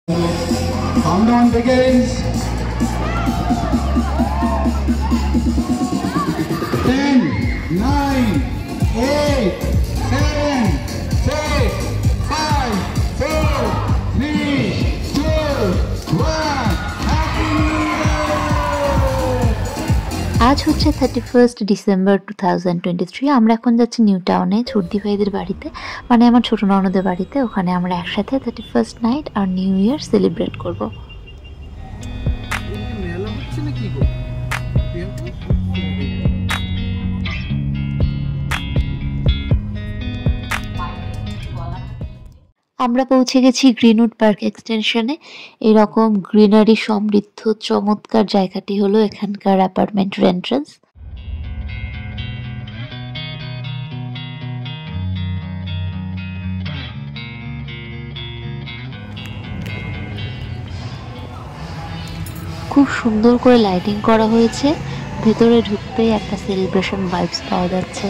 Countdown begins. 10, 9, 8, 7, 6, 5, 4, 3, 2, 1. Happy New Year! আজ হচ্ছে 31 December 2023। আমরা এখন যাচ্ছি নিউ টাউনে ছুটি ভাইদের বাড়িতে, মানে আমার ছোট ননদের বাড়িতে। ওখানে আমরা একসাথে 31st নাইট আর নিউ ইয়ার সেলিব্রেট করব। আমরা পৌঁছে গেছি গ্রিনউড পার্ক এক্সটেনশনে। এরকম গ্রিনারি সমৃদ্ধ চমৎকার জায়গাটি হলো এখানকার অ্যাপার্টমেন্টের এন্ট্রান্স। খুব সুন্দর করে লাইটিং করা হয়েছে, ভেতরে ঢুকতেই একটা সেলিব্রেশন ভাইবস পাওয়া যাচ্ছে।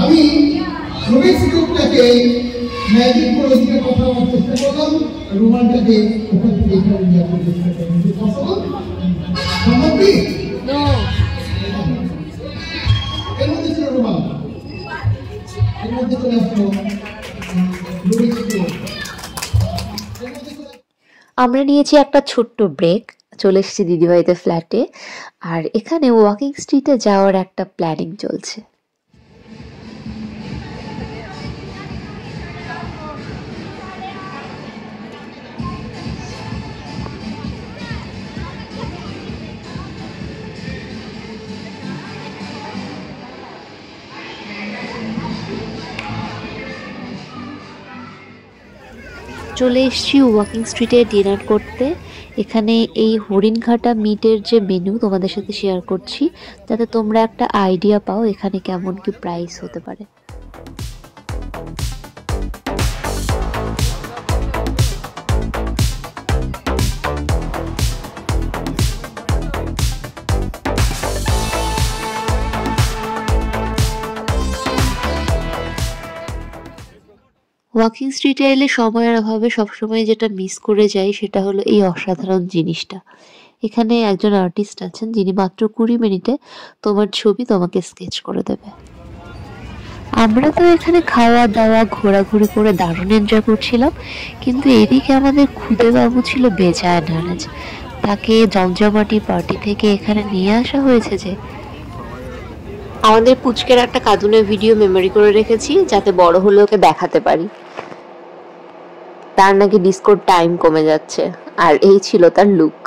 আমি রুবিক্স কিউবটাকে ম্যাজিক করে দিয়ে কথা বলার চেষ্টা করলাম, রুমালটাকে ওখান থেকে এখানে নিয়ে আসার চেষ্টা করলাম। সম্ভব কি? এর মধ্যে ছিল রুমাল, এর মধ্যে চলে আসলো রুবিক্স কিউব। আমরা নিয়েছি একটা ছোট্ট ব্রেক, চলে এসেছি দিদিভাইদের ফ্ল্যাটে। আর এখানে ওয়াকিং স্ট্রিটে যাওয়ার একটা প্ল্যানিং চলছে। চলে এসেছি ওয়াকিং স্ট্রিটে ডিনার করতে। এখানে এই হরিণঘাটা মিটের যে মেনু তোমাদের সাথে শেয়ার করছি, যাতে তোমরা একটা আইডিয়া পাও এখানে কেমন কি প্রাইস হতে পারে। ওয়াকিং স্ট্রিটে এলে সময়ের অভাবে সবসময় যেটা মিস করে যাই সেটা হলো এই অসাধারণ জিনিসটা। এখানে একজন আর্টিস্ট আছেন যিনি মাত্র 20 মিনিটে তোমার ছবি তোমাকে স্কেচ করে দেবে। আমরা তো এখানে খাওয়া দাওয়া ঘোরাঘুরি করে দারুণ এনজয় করছিলাম, কিন্তু এদিকে আমাদের খুদে বাবু ছিল বেজায় নারাজ। তাকে জমজমাটি পার্টি থেকে এখানে নিয়ে আসা হয়েছে যে। আমাদের পুচকের একটা কার্টুনের ভিডিও মেমোরি করে রেখেছি, যাতে বড় হলে ওকে দেখাতে পারি। তার নাকি ডিস্কোর টাইম কমে যাচ্ছে, আর এই ছিল তার লুক।